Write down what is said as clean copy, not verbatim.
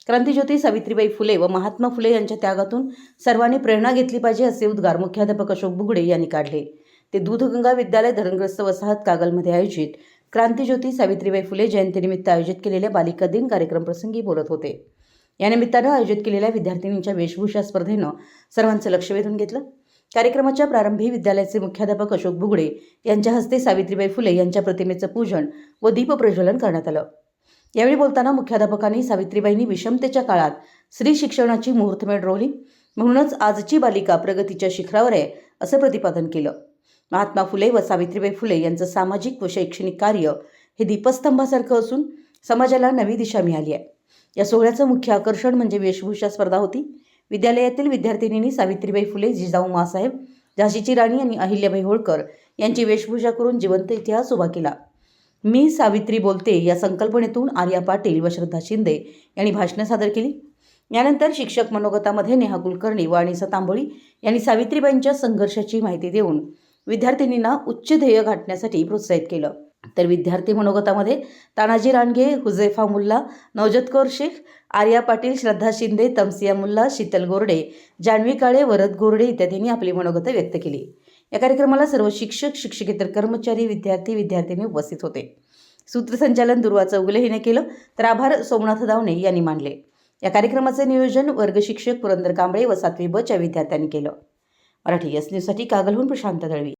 क्रांतिज्योती सावित्रीबाई फुले व महात्मा फुले यांच्या त्यागातून सर्वांनी प्रेरणा घेतली पाहिजे असे उद्गार मुख्याध्यापक अशोक बुगडे यांनी काढले। ते दूधगंगा विद्यालय धरणग्रस्त वसाहत कागलमध्ये आयोजित क्रांतिज्योती सावित्रीबाई फुले जयंतीनिमित्त आयोजित केलेल्या बालिका दिन कार्यक्रम प्रसंगी बोलत होते। या निमित्तानं आयोजित केलेल्या विद्यार्थिनींच्या वेशभूषा स्पर्धेनं सर्वांचं लक्ष वेधून घेतलं। कार्यक्रमाच्या प्रारंभी विद्यालयाचे मुख्याध्यापक अशोक बुगडे यांच्या हस्ते सावित्रीबाई फुले यांच्या प्रतिमेचं पूजन व दीपप्रज्वलन करण्यात आलं। यावेळी बोलताना मुख्याध्यापकांनी सावित्रीबाईंनी विषमतेच्या काळात स्त्री शिक्षणाची मुहूर्तमेढ रोवली, म्हणूनच आजची बालिका प्रगतीच्या शिखरावर आहे असं प्रतिपादन केलं। महात्मा फुले व सावित्रीबाई फुले यांचं सामाजिक व शैक्षणिक कार्य हे दीपस्तंभासारखं असून समाजाला नवी दिशा मिळाली आहे। या सोहळ्याचं मुख्य आकर्षण म्हणजे वेशभूषा स्पर्धा होती। विद्यालयातील विद्यार्थिनींनी सावित्रीबाई फुले, जिजाऊ माँसाहेब, झाशीची राणी आणि अहिल्याबाई होळकर यांची वेशभूषा करून जिवंत इतिहास उभा केला। मी सावित्री बोलते या संकल्पनेतून आर्या पाटील व श्रद्धा शिंदे यांनी भाषणं सादर केली। यानंतर शिक्षक मनोगतामध्ये नेहा कुलकर्णी व अनिसा तांबोळी यांनी सावित्रीबाईंच्या संघर्षाची माहिती देऊन विद्यार्थिनींना उच्च ध्येय गाठण्यासाठी प्रोत्साहित केलं। तर विद्यार्थी मनोगतामध्ये तानाजी रानगे, हुझैफा मुल्ला, नवजत कौर शेख, आर्या पाटील, श्रद्धा शिंदे, तमसिया मुल्ला, शीतल गोरडे, जान्हवी काळे, वरद गोरडे इत्यादींनी आपली मनोगतं व्यक्त केली। या कार्यक्रमाला सर्व शिक्षक, शिक्षकेतर कर्मचारी, विद्यार्थी, विद्यार्थिनी उपस्थित होते। सूत्रसंचालन दुर्वा चौगुले हिने केलं, तर आभार सोमनाथ दावणे यांनी मानले। या कार्यक्रमाचे नियोजन वर्ग शिक्षक पुरंदर कांबळे व 7वी ब च्या विद्यार्थ्यांनी केलं। मराठी एस न्यूजसाठी कागलहून प्रशांत दळवी।